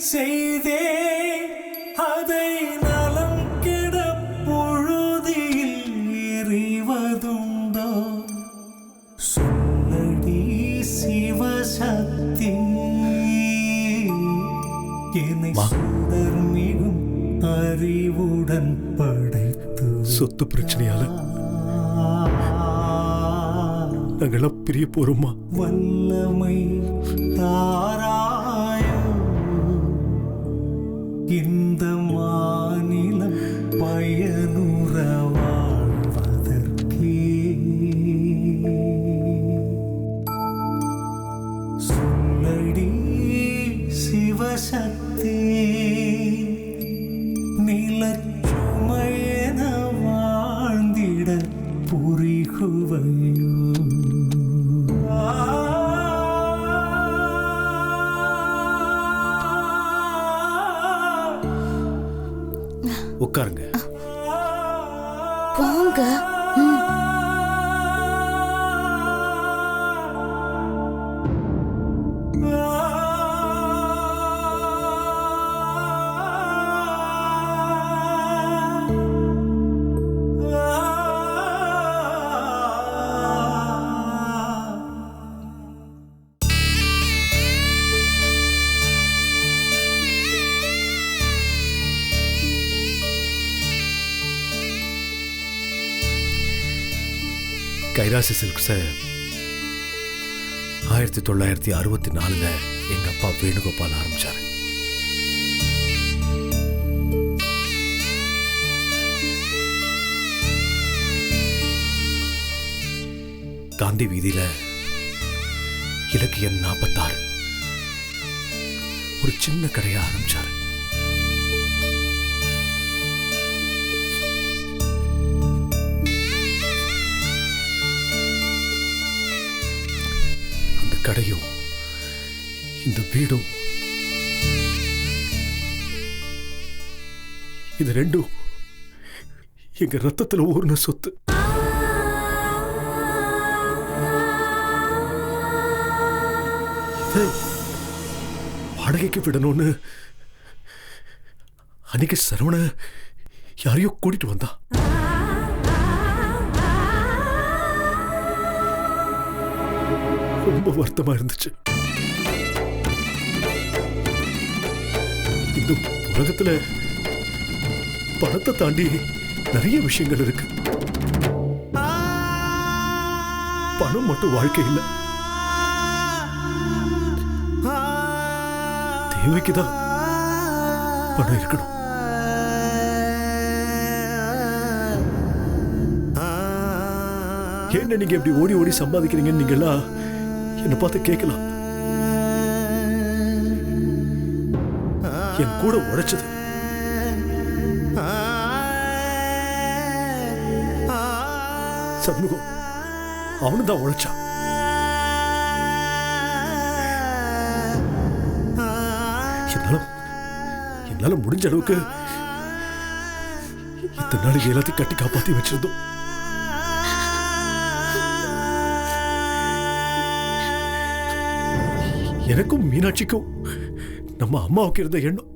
செய்தே அதை நலம் கெட பொழுதில் எறிவதுண்டோ சொல்லடி சிவசக்தி என்னை சுடர் மிகும் அறிவுடன் படைத்து சொத்து பிரச்சனையால நாங்கெல்லாம் பிரிய போறோமா? வல்லமை தாராயோ இந்த மாநிலம் பயனுற வாழ்வதற்கே சொல்லடி சிவசக்தி நிலச்சுமையென வாழ்ந்திட புரிகுவையோ உட்காருங்க. போங்க. கைராசி சில்க்ஸை 1964 எங்க அப்பா வேணுகோபால் ஆரம்பிச்சாரு. காந்தி வீதியில இலக்கியம் 46 ஒரு சின்ன கடையை ஆரம்பிச்சாரு. கடையும் இந்த வீடும் இது ரெண்டும் எங்க ரத்தத்துல ஊர்ன சொத்து. வாடகைக்கு விடணும்னு அன்னைக்கு சரவண யாரையோ கூட்டிட்டு வந்தா. ரொம்ப வருத்தமா இருந்துச்சு. இந்த உலகத்துல பணத்தை தாண்டி நிறைய விஷயங்கள் இருக்கு. பணம் மட்டும் வாழ்க்கை இல்லை. தேவைக்குதான் பணம் இருக்கணும். என்ன நீங்க எப்படி ஓடி ஓடி சம்பாதிக்கிறீங்கன்னு நீங்களா என்ன பார்த்து கேட்கலாம். என் கூட உழைச்சது சண்முகம், அவனு தான் உழைச்சான். என்னால முடிஞ்ச அளவுக்கு இத்தனை நாளைக்கு எல்லாத்தையும் கட்டி காப்பாத்தி வச்சிருந்தோம். எனக்கும் மீனாட்சிக்கும் நம்ம அம்மாவுக்கு இருந்த எண்ணம்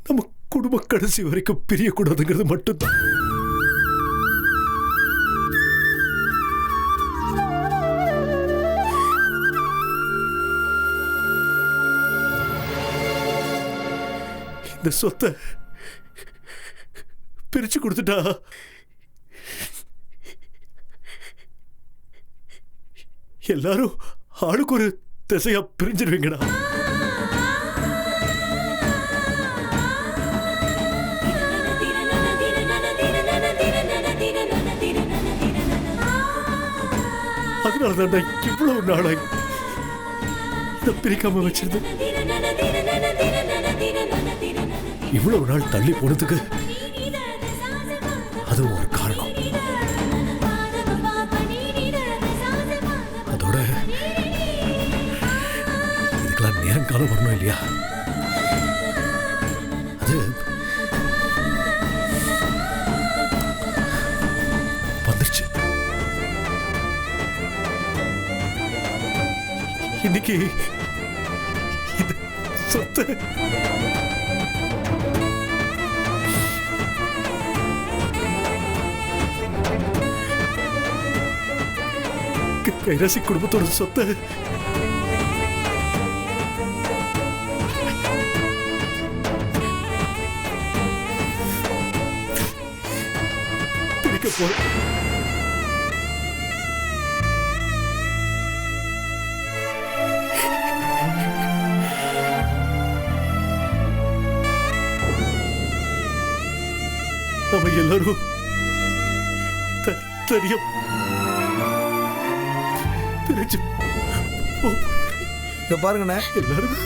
நம்ம குடும்ப கடைசி வரைக்கும் பிரியக்கூடாதுங்கிறது மட்டும்தான். இந்த சொத்தை பிரிச்சு கொடுத்துட்டா எல்லாரும் ஆளுக்கு ஒரு திசையா பிரிஞ்சிருவீங்கடா. அதனாலதான் இவ்வளவு நாளாய் இதை பிரிக்காம வச்சிருந்தேன். இவ்வளவு நாள் தள்ளி போனதுக்கு அது ஒரு காரணம். அதோட இதுக்கெல்லாம் நேரங்காலம் வரணும் இல்லையா? அது வந்துருச்சு. இன்னைக்கு சொத்து கைராசி குடும்பத்தோட சொத்து பிரிக்க போ நம்ம எல்லாரும் தனியா பிரிச்சு இங்க பாருங்கண்ணே, எல்லாரும்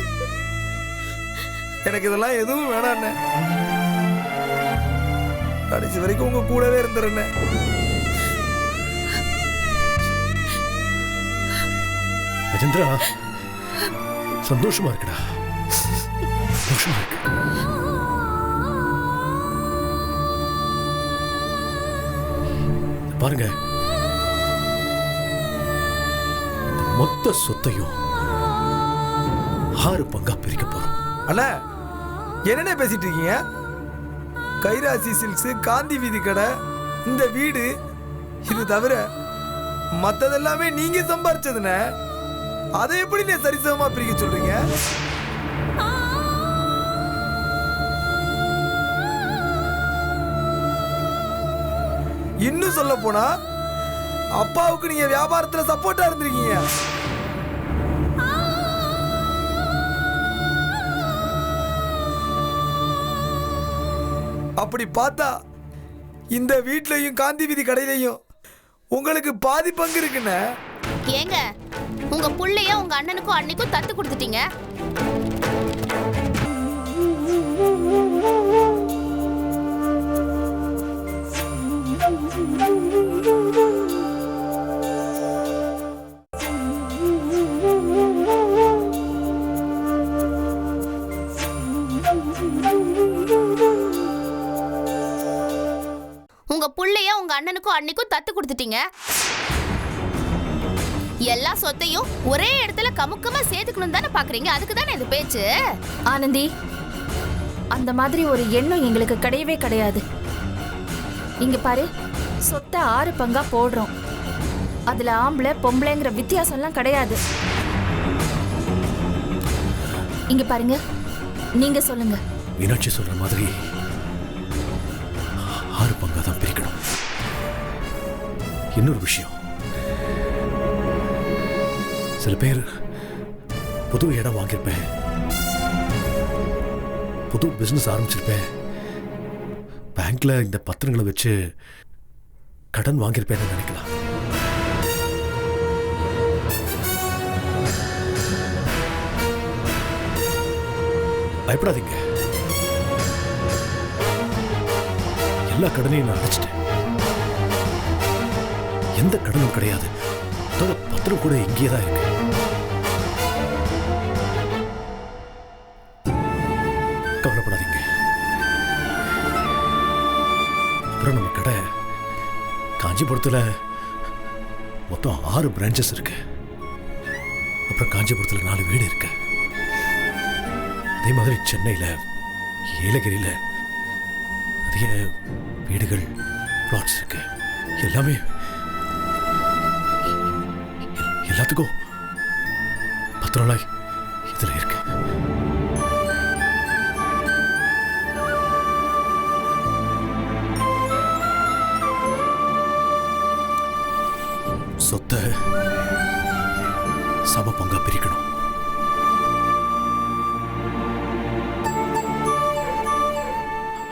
எனக்கு இதெல்லாம் எதுவும் வேணாண்ணே. கடைசி வரைக்கும் உங்க கூடவே இருந்துருண்ணே. அஜேந்திரா சந்தோஷமா இருக்குடா, சந்தோஷமா இருக்கு. பாருங்க, மொத்த சொத்தையும் 6 பங்கா பிரிக்க போறோம். அண்ணா என்னண்ணே பேசிட்டு இருக்கீங்க? கைராசி சில்க்ஸ், காந்தி வீதி கடை, இந்த வீடு, இது தவிர மத்ததெல்லாமே நீங்க சம்பாரிச்சதுண்ணே. அதை எப்படி நீ சரிசமமா பிரிக்க சொல்றீங்க? இன்னும் சொல்ல போனா அப்பாவுக்கு நீங்க வியாபாரத்துல சப்போர்ட்டா இருந்திருக்கீங்க. அப்படி பார்த்தா இந்த வீட்லயும் காந்தி வீதி கடையிலையும் உங்களுக்கு பாதி பங்கு இருக்குண்ணே. ஏங்க, உங்க புள்ளைய உங்க அண்ணனுக்கும் அன்னைக்கும் தத்து கொடுத்துட்டீங்க. உங்க புள்ளைய உங்க அண்ணனுக்கும் அன்னைக்கும் தத்து கொடுத்துட்டீங்க. எல்லா சொத்தையும் ஒரே இடத்துல கமுக்கமா சேர்த்துக்கணும் தானே பாக்குறீங்க? அதுக்கு தானே இது பேச்சு. ஆனந்தி, அந்த மாதிரி ஒரு எண்ணம் எங்களுக்கு கிடையவே கிடையாது. இங்க பாரு, சொத்தை 6 பங்கா போடுறோம். அதுல ஆம்பளை பொம்பளைங்கிற வித்தியாசம்லாம் கிடையாது. இங்க பாருங்க, நீங்க சொல்லுங்க. மீனாட்சி சொல்ற மாதிரி 6 பங்கா தான் பிரிக்கணும். இன்னொரு விஷயம், சில பேர் புது இடம் வாங்கியிருப்பேன், புது பிசினஸ் ஆரம்பிச்சிருப்பேன், பேங்க்ல இந்த பத்திரங்களை வச்சு கடன் வாங்கியிருப்பேன்னு நினைக்கலாம். பயப்படாதீங்க, எல்லா கடனையும் நான் அடைச்சிட்டேன். எந்த கடனும் கிடையாது. அதோட பத்திரம் கூட இங்கே தான் இருக்கு. கவலைப்படாதீங்க. அப்புறம் நம்ம கடை காஞ்சிபுரத்தில் மொத்தம் 6 பிரான்ச்சஸ் இருக்கு. அப்புறம் காஞ்சிபுரத்தில் 4 வீடு இருக்கு. அதே மாதிரி சென்னையில், ஏலகிரியில் நிறைய வீடுகள், பிளாட்ஸ் இருக்கு. எல்லாமே எல்லாத்துக்கும் பத்திரம்லாம் இதில் இருக்கு. சொத்தை சம பங்கா பிரிக்கணும்.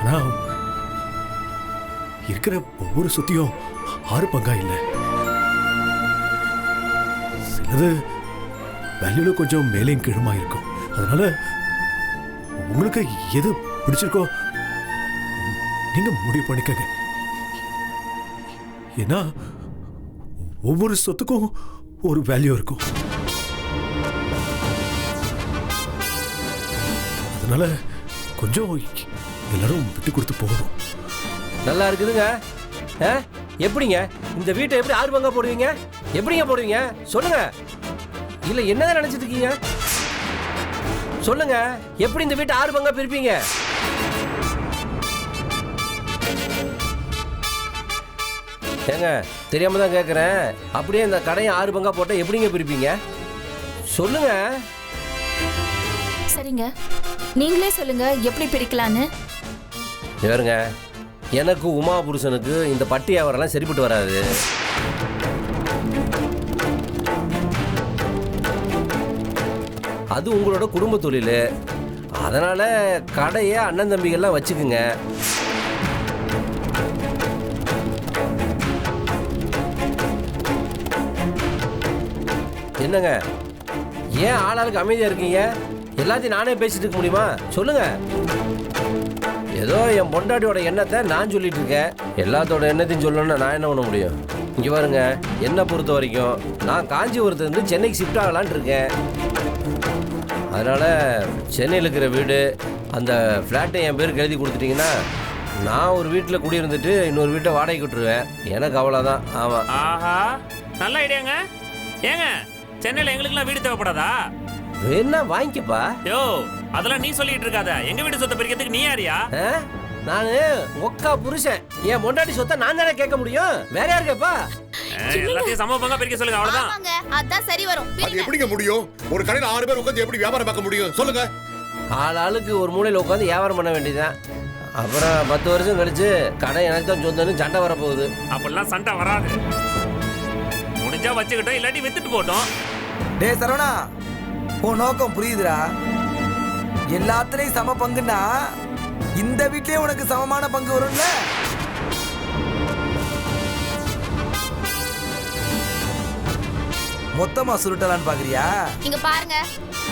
ஆனா இருக்கிற ஒவ்வொரு சொத்தையும் 6 பங்கா இல்லை. சிலது வேல்யூல கொஞ்சம் மேலேயும் கீழுமா இருக்கும். அதனால உங்களுக்கு எது பிடிச்சிருக்கோ நீங்க முடிவு பண்ணிக்கங்க. ஏன்னா ஒவ்வொரு சொத்துக்கும் ஒரு வேல்யூ இருக்கும். அதனால கொஞ்சம் எல்லாரும் விட்டு கொடுத்து போகணும். நல்லா இருக்குதுங்க. எப்படிங்க இந்த வீட்டை எப்படி 6 பங்கா போடுவீங்க? எப்படிங்க போடுவீங்க சொல்லுங்க. இல்ல என்னதான் நினைச்சிட்டு இருக்கீங்க? சொல்லுங்க, எப்படி இந்த வீட்டை 6 பங்கா பிரிப்பீங்க? ஏங்க, தெரியாம தான் கேட்குறேன். அப்படியே இந்த கடையை 6 பங்கா போட்டால் எப்படிங்க பிரிப்பீங்க? சொல்லுங்க. சரிங்க, நீங்களே சொல்லுங்க எப்படி பிரிக்கலான்னு. பாருங்க, எனக்கு உமா புருஷனுக்கு இந்த பட்டி வியாபாரம்லாம் சரிப்பட்டு வராது. அது உங்களோட குடும்ப தொழில். அதனால கடையை அண்ணன் தம்பிகள்லாம் வச்சுக்குங்க. என்னங்க, ஏன் ஆளாளுக்கு அமைதியா இருக்கீங்க? எல்லாத்தையும் நானே பேசிட்டு இருக்க முடியுமா? சொல்லுங்க. ஏதோ என் பொண்டாட்டியோட எண்ணத்தை நான் சொல்லிட்டு இருக்கேன். எல்லாத்தோட எண்ணத்தையும் சொல்லணும்னா நான் என்ன பண்ண முடியும்? இங்கே பாருங்க, என்னை பொறுத்த வரைக்கும் நான் காஞ்சிபுரத்துலேருந்து சென்னைக்கு ஷிஃப்ட் ஆகலான் இருக்கேன். அதனால் சென்னையில் இருக்கிற வீடு, அந்த ஃப்ளாட்டை என் பேருக்கு எழுதி கொடுத்துட்டிங்கன்னா நான் ஒரு வீட்டில் குடியிருந்துட்டு இன்னொரு வீட்டை வாடகைக்கு விட்டுருவேன். எனக்கு அவ்வளோதான். ஆமாம். ஆஹா, நல்ல ஐடியாங்க. ஏங்க, சென்னையில் எங்களுக்குலாம் வீடு தேவைப்படாதா? வேணா வாங்கிக்கப்பா. யோ, அதெல்லாம் நீ சொல்லிட்டு இருக்காத. எங்க வீடு சொத்தை பிரிக்கிறதுக்கு நீ யாரியா? நான் ஒக்கா புருஷன். என் பொண்டாட்டி சொத்தை நான் தானே கேட்க முடியும், வேற யாருக்கப்பா? எல்லாத்தையும் சம பங்கா பிரிக்க சொல்லுங்க, அவ்வளவுதான். ஆமாங்க, அதான் சரி வரும். அது எப்படிங்க முடியும்? ஒரு கடையில 6 பேர் உட்கார்ந்து எப்படி வியாபாரம் பார்க்க முடியும்? சொல்லுங்க. ஆளாளுக்கு ஒரு மூலையில் உட்காந்து வியாபாரம் பண்ண வேண்டியதுதான். அப்புறம் 10 வருஷம் கழிச்சு கடை எனக்கு தான் சொந்தம்னு சண்டை வரப்போகுது. அப்பெல்லாம் சண்டை வராது. முடிஞ்சா வச்சுக்கிட்டோம், இல்லாட்டி வித்துட்டு போட்டோம். டே சரவணா, உன் நோக்கம் புரியுதுடா. எல்லாத்துலயும் சம பங்குன்னா இந்த வீட்லயே உனக்கு சமமான பங்கு வரும்ல. மொத்தமா சுருட்டலான்னு பாக்குறியா? இங்க பாருங்க,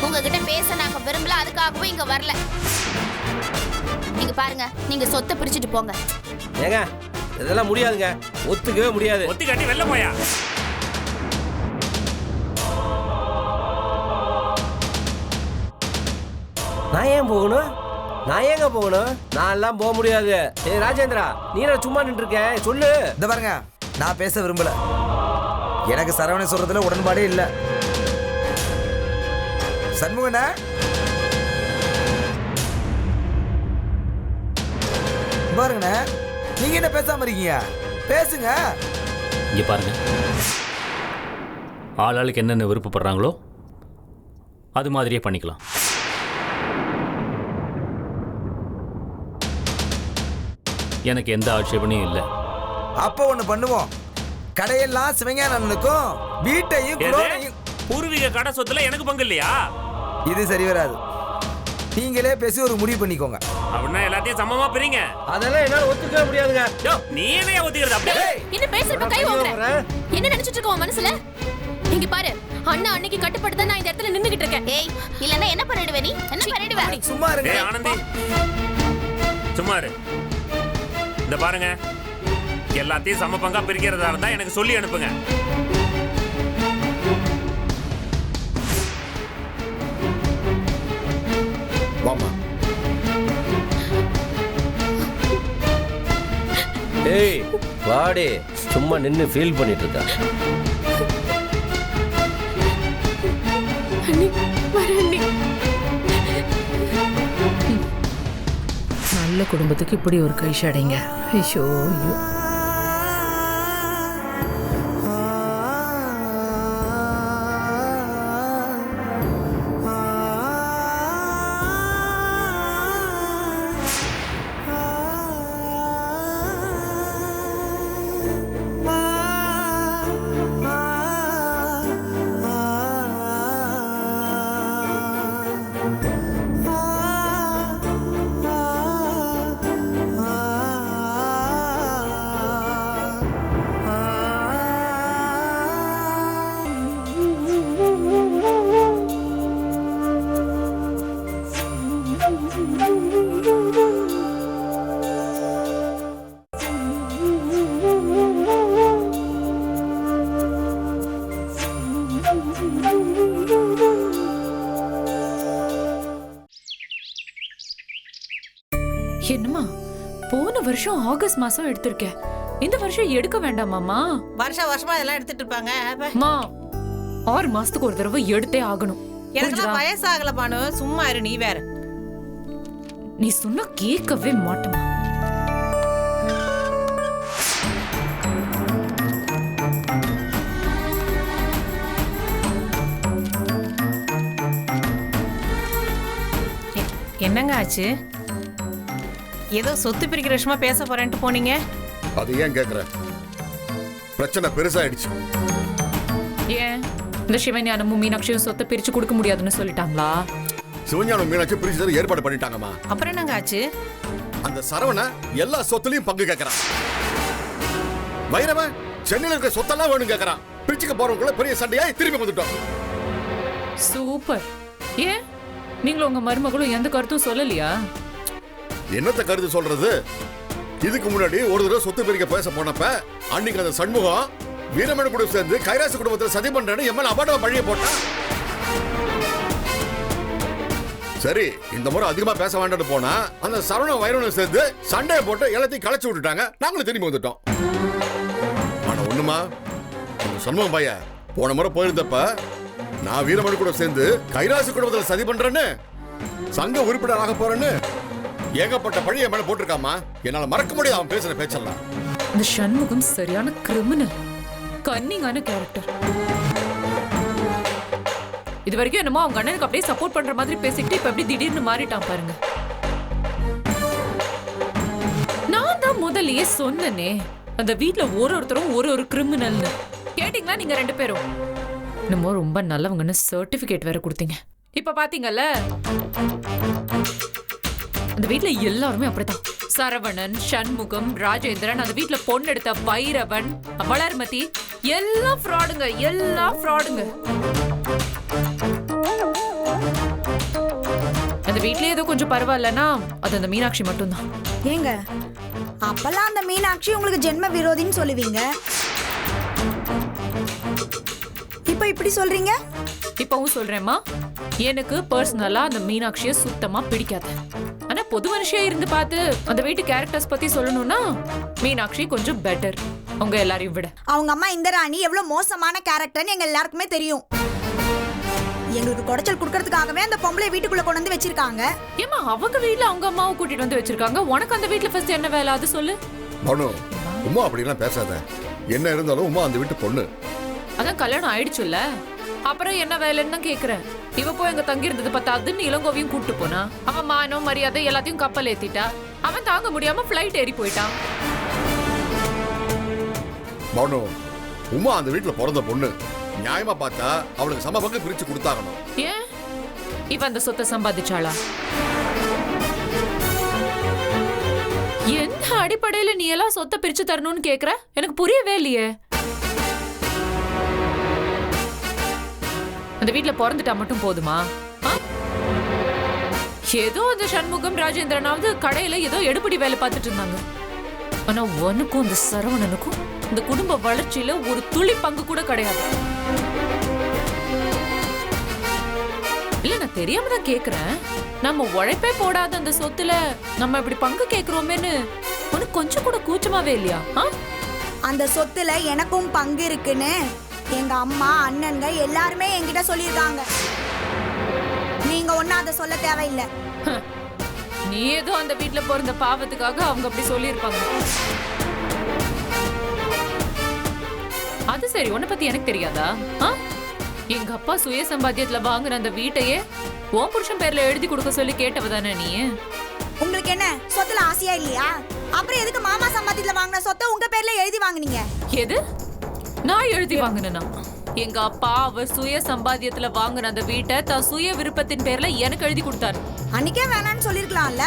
உங்ககிட்ட பேச நாங்க விரும்பல, அதுக்காகவே இங்க வரல. இங்க பாருங்க, நீங்க சொத்தை பிரிச்சுட்டு போங்க. ஏங்க, இதெல்லாம் முடியாதுங்க, ஒத்துக்கவே முடியாது. ஒத்தி காட்டி வெளில போயா. நான் ஏன் போகணும்? நான் ஏங்க போகணும்? நான் எல்லாம் போக முடியாது. ஏய் ராஜேந்திரா, நீ என்ன சும்மா நின்று இருக்க? சொல்லு. இந்த பாருங்க, நான் பேச விரும்பல. எனக்கு சரவணன் சொல்றதுல உடன்பாடே இல்ல. சண்முகண்ணா, பாருங்கண்ணா, நீங்க என்ன பேசாம இருக்கீங்க? பேசுங்க. இங்க பாருங்க, ஆளாளுக்கு என்னென்ன விருப்பப்படுறாங்களோ அது மாதிரியே பண்ணிக்கலாம். எனக்கு எந்த ஆட்சேபனையும் இல்லை. அப்ப ஒண்ணு பண்ணுவோம். கடையெல்லாம் சிவஞானனுக்கும் வீட்டையும் குடோனையும். பூர்வீக கடை சொத்துல எனக்கு பங்கு இல்லையா? இது சரி வராது. நீங்களே பேசி ஒரு முடிவு பண்ணிக்கோங்க. அப்படின்னா எல்லாத்தையும் சமமா பிரிங்க. அதெல்லாம் என்னால ஒத்துக்கவே முடியாதுங்க. யோ, நீ என்ன ஒத்துக்கிறது? அப்படியே என்ன பேசுறப்ப கை வாங்குற? என்ன நினைச்சிட்டு இருக்க உன் மனசுல? இங்க பாரு, அண்ணா அன்னைக்கு கட்டுப்பட்டு தான் நான் இந்த இடத்துல நின்னுகிட்டு இருக்கேன். ஏய், இல்லன்னா என்ன பண்ணிடுவே நீ? என்ன பண்ணிடுவே? சும்மா இருங்க. ஏய் ஆனந்தி, சும்மா இரு. இந்த பாருங்க, எல்லாத்தையும் சம பங்கா பிரிக்கிறதா இருந்தா எனக்கு சொல்லி அனுப்புங்க. வாமா. ஏய் வாடி, சும்மா நின்னு ஃபீல் பண்ணிட்டு இருக்கா. நல்ல குடும்பத்துக்கு இப்படி ஒரு கை ஷடைங்க. ஐயோ ஐயோ. என்னம்மா, போன வருஷம் ஆகஸ்ட் மாசம் எடுத்திருக்கேன், இந்த வருஷம் எடுக்க வேண்டாமாமா? வருஷமா இதெல்லாம் எடுத்துட்டு இருப்பாங்க. அம்மா, 6 மாசத்துக்கு ஒரு தடவை எடுத்தே ஆகணும். எனக்கு வயசாகல பானு, சும்மா இரு நீ வேற. நீ சொன்னா கேட்கவே மாட்டேமா. என்னங்க ஆச்சு? ஏதோ சொத்து பிரிக்கிற விஷயமா பேச போறேன்ட்டு போனீங்க. அது ஏன் கேக்குற? பிரச்சனை பெருசாயிடுச்சு. ஏன் இந்த சிவஞானமும் மீனாட்சியும் சொத்தை பிரிச்சு கொடுக்க முடியாதுன்னு சொல்லிட்டாங்களா? சிவஞானம் மீனாட்சி பிரிச்சு ஏற்பாடு பண்ணிட்டாங்கம்மா. அப்புறம் என்னங்க ஆச்சு? அந்த சரவண எல்லா சொத்துலயும் பங்கு கேட்கறான். வைரவன் சென்னையில இருக்கிற சொத்தெல்லாம் வேணும் கேட்கறான். பிரிச்சுக்க போறவங்களுக்குள்ள பெரிய சண்டையாய் திரும்பி வந்துட்டோம். சூப்பர். ஏன் நீங்களும் உங்க மருமகளும் எந்த கருத்தும் சொல்லலையா? என்னத்த கருத்து சொல்றது? இதுக்கு முன்னாடி ஒரு தடவை சொத்து பிரிக்க பேச போனப்ப அன்னைக்கு அந்த சண்முகம் வீரமணி கூட சேர்ந்து கைராசி குடும்பத்தை சதி பண்றேன்னு எம்எல் அபாடமா பழிய போட்டான். சரி, இந்த முறை அதிகமா பேச வேண்டாம்னு போனா அந்த சரவண வைரவனும் சேர்ந்து சண்டையை போட்டு எல்லாத்தையும் களைச்சு விட்டுட்டாங்க. நாங்களும் திரும்பி வந்துட்டோம். ஆனா ஒண்ணுமா, அந்த சண்முகம் பைய போன முறை போயிருந்தப்ப நான் வீரமணி கூட சேர்ந்து கைராசி குடும்பத்தில் சதி பண்றேன்னு சங்க உறுப்பினராக போறேன்னு ஏகப்பட்ட பழிய மேல போட்டிருக்காமா. என்னால மறக்க முடியாது அவன் பேசுற பேச்செல்லாம். இந்த சண்முகம் சரியான கிரிமினல், கன்னிங்கான கேரக்டர். இது வரைக்கும் என்னமோ அவங்க அண்ணனுக்கு அப்படியே சப்போர்ட் பண்ற மாதிரி பேசிக்கிட்டு இப்ப எப்படி திடீர்னு மாறிட்டான் பாருங்க. நான் தான் முதல்லயே சொன்னனே, அந்த வீட்ல ஒருத்தரும் ஒரு கிரிமினல்னு. கேட்டீங்களா நீங்க ரெண்டு பேரும்? என்னமோ ரொம்ப நல்லவங்கன்னு சர்டிபிகேட் வேற கொடுத்தீங்க. இப்ப பாத்தீங்கல்ல, அந்த வீட்ல எல்லாருமே அப்படித்தான். சரவணன், சண்முகம், ராஜேந்திரன், அந்த வீட்ல பொண்ணு எடுத்த வைரவன், வளர்மதி, எல்லாம் ஃப்ராடுங்க, எல்லாம் ஃப்ராடுங்க. அந்த வீட்லயே ஏதோ கொஞ்சம் பரவாயில்லன்னா அது அந்த மீனாட்சி மட்டும்தான். ஏங்க அப்பெல்லாம் அந்த மீனாட்சி உங்களுக்கு ஜென்ம விரோதின்னு சொல்லுவீங்க, இப்ப இப்படி சொல்றீங்க? இப்பவும் சொல்றேம்மா, எனக்கு பர்சனலா அந்த மீனாட்சியை சுத்தமா பிடிக்காது. ஆனா பொது மனுஷியா இருந்து பார்த்து அந்த வீட்டு கேரக்டர்ஸ் பத்தி சொல்லணும்னா மீனாட்சி கொஞ்சம் பெட்டர் உங்க எல்லாரையும் விட. அவங்க அம்மா இந்திராணி எவ்வளவு மோசமான கேரக்டர்னு எங்க எல்லாருக்குமே தெரியும். எங்களுக்கு குடைச்சல் குடுக்கறதுக்காகவே அந்த பொம்பளை வீட்டுக்குள்ள கொண்டு வந்து வச்சிருக்காங்க. ஏமா அவங்க வீட்ல அவங்க அம்மாவை கூட்டிட்டு வந்து வச்சிருக்காங்க, உனக்கு அந்த வீட்ல ஃபர்ஸ்ட் என்ன வேலை அது சொல்லு. பானு, உமா அப்படிலாம் பேசாத. என்ன இருந்தாலும் உமா அந்த வீட்டு பொண்ணு. அதான் கல்யாணம் ஆயிடுச்சுல்ல, அப்புறம் என்ன வேலைன்னு கேக்குறேன். இவ போய் அங்க தங்கி இருந்தது பத்தாதுன்னு இளங்கோவையும் கூட்டு போனா. அவன் மானம் மரியாதை எல்லாத்தையும் கப்பல் ஏத்திட்டா. அவன் தாங்க முடியாம பிளைட் ஏறி போயிட்டான். பானு, உமா அந்த வீட்டுல பிறந்த பொண்ணு. நியாயமா பார்த்தா அவளுக்கு சம பங்கு பிரிச்சு கொடுத்தாகணும். ஏன் இவ அந்த சொத்தை சம்பாதிச்சாளா? எந்த அடிப்படையில நீ எல்லாம் சொத்தை பிரிச்சு தரணும்னு கேக்குற? எனக்கு புரியவே இல்லையே. அந்த வீட்ல பிறந்துட்டா மட்டும் போதுமா? ஏதோ அந்த சண்முகம் ராஜேந்திரனாவது கடையில ஏதோ எடுபடி வேலை பார்த்துட்டு இருந்தாங்க. ஆனா உனக்கும் அந்த சரவணனுக்கும் இந்த குடும்ப வளர்ச்சியில ஒரு துளி பங்கு கூட கிடையாது. இல்ல, நான் தெரியாம தான் கேக்குறேன். நம்ம உழைப்பே போடாத அந்த சொத்துல நம்ம இப்படி பங்கு கேக்குறோமேன்னு உனக்கு கொஞ்சம் கூட கூச்சமாவே இல்லையா? அந்த சொத்துல எனக்கும் பங்கு இருக்குன்னு எங்க அம்மா அண்ணன்ங்க எல்லாருமே என்கிட்ட சொல்லியிருக்காங்க. நீங்க ஒன்னும் அதை சொல்ல தேவையில்லை. நீ ஏதோ அந்த வீட்டுல பிறந்த பாவத்துக்காக அவங்க அப்படி சொல்லியிருப்பாங்க. அது சரி, உன்னை பத்தி எனக்கு தெரியாதா? எங்க அப்பா சுய சம்பாத்தியத்துல வாங்குற அந்த வீட்டையே உன் புருஷன் பேர்ல எழுதி கொடுக்க சொல்லி கேட்டவ தானே நீ? உங்களுக்கு என்ன சொத்துல ஆசையா இல்லையா? அப்புறம் எதுக்கு மாமா சம்பாத்தியத்துல வாங்கின சொத்தை உங்க பேர்ல எழுதி வாங்குனீங்க? எது நான் எழுதி வாங்கினா? எங்க அப்பா அவர் சுய சம்பாத்தியத்துல வாங்குன அந்த வீட்டை தான் சுய விருப்பத்தின் பேர்ல எனக்கு எழுதி கொடுத்தாரு. அன்னைக்கே வேணான்னு சொல்லிருக்கலாம்ல.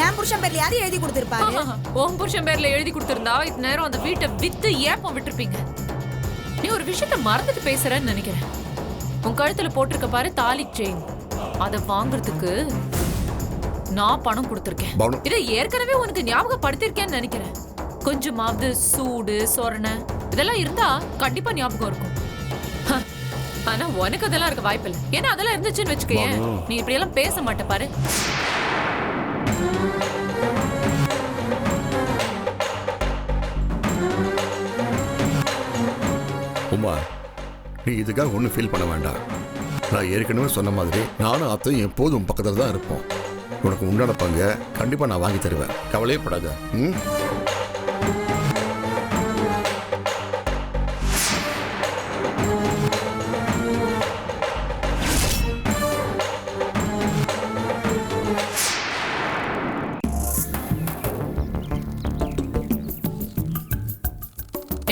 என் புருஷன் பேர்ல யாரு எழுதி கொடுத்திருப்பாரு? உன் புருஷன் பேர்ல எழுதி கொடுத்திருந்தா இந்த நேரம் அந்த வீட்டை வித்து ஏப்பம் விட்டுருப்பீங்க. நீ ஒரு விஷயத்த மறந்துட்டு பேசுறன்னு நினைக்கிறேன். உன் கழுத்துல போட்டிருக்க பாரு தாலி செயின், அதை வாங்குறதுக்கு நான் பணம் கொடுத்திருக்கேன். இதை ஏற்கனவே உனக்கு ஞாபகப்படுத்திருக்கேன்னு நினைக்கிறேன். கொஞ்சமாவது சூடு சொரணை இதெல்லாம் இருந்தா கண்டிப்பா ஞாபகம் இருக்கும். ஆனா உனக்கு அதெல்லாம் இருக்க வாய்ப்பு இல்லை. ஏன்னா அதெல்லாம் இருந்துச்சுன்னு வச்சுக்கேன், நீ இப்படி எல்லாம் பேச மாட்ட பாரு. உமா, நீ இதுக்காக ஒன்றும் ஃபீல் பண்ண வேண்டாம். நான் ஏற்கனவே சொன்ன மாதிரி நானும் அத்தையும் எப்போதும் பக்கத்தில் தான் இருப்போம். உனக்கு உண்டான பங்க கண்டிப்பா நான் வாங்கி தருவேன், கவலையே படாத. ம்.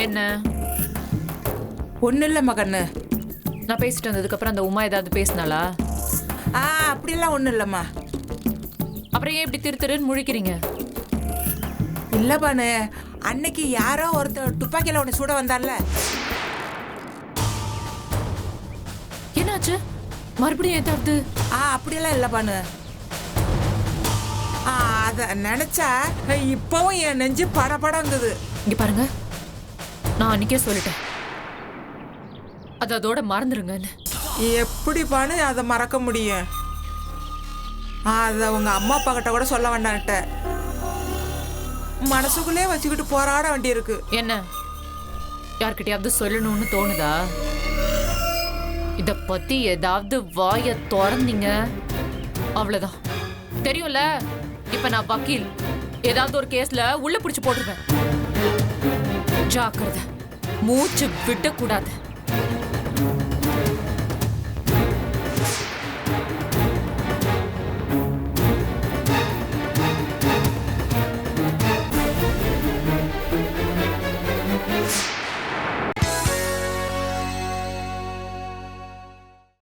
என்ன? ஒன்றும் இல்லைம்மா கண்ணு. நான் பேசிட்டு வந்ததுக்கு அப்புறம் அந்த உமா ஏதாவது பேசினாளா? அப்படிலாம் ஒன்றும் இல்லைம்மா. அப்புறம் ஏன் இப்படி திருன்னு முழிக்கிறீங்க? இல்லை பானு, அன்னைக்கு யாரோ ஒருத்தர் துப்பாக்கியில் ஒன்று சுட வந்தார்ல. என்னாச்சு? மறுபடியும் ஏதாவது? அப்படியெல்லாம் இல்லை பானு. அதை நினைச்சா இப்பவும் என் நெஞ்சு படபடங்குது. இங்க பாருங்க, நான் அன்னைக்கே சொல்லிட்டேன், அது அதோட மறந்துருங்கன்னு. எப்படி பானு அதை மறக்க முடியும்? அதை அவங்க அம்மா அப்பா கிட்ட கூட சொல்ல வேண்டான்ட்ட. மனசுக்குள்ளே வச்சுக்கிட்டு போராட வேண்டியிருக்கு. என்ன, யார்கிட்டயாவது சொல்லணும்னு தோணுதா? இத பத்தி ஏதாவது வாய திறந்தீங்க அவ்வளவுதான். தெரியும்ல, இப்ப நான் வக்கீல். ஏதாவது ஒரு கேஸ்ல உள்ள பிடிச்சு போட்டுருவேன். ஜாக்கிரதை, மூச்சு விட்டக்கூடாது.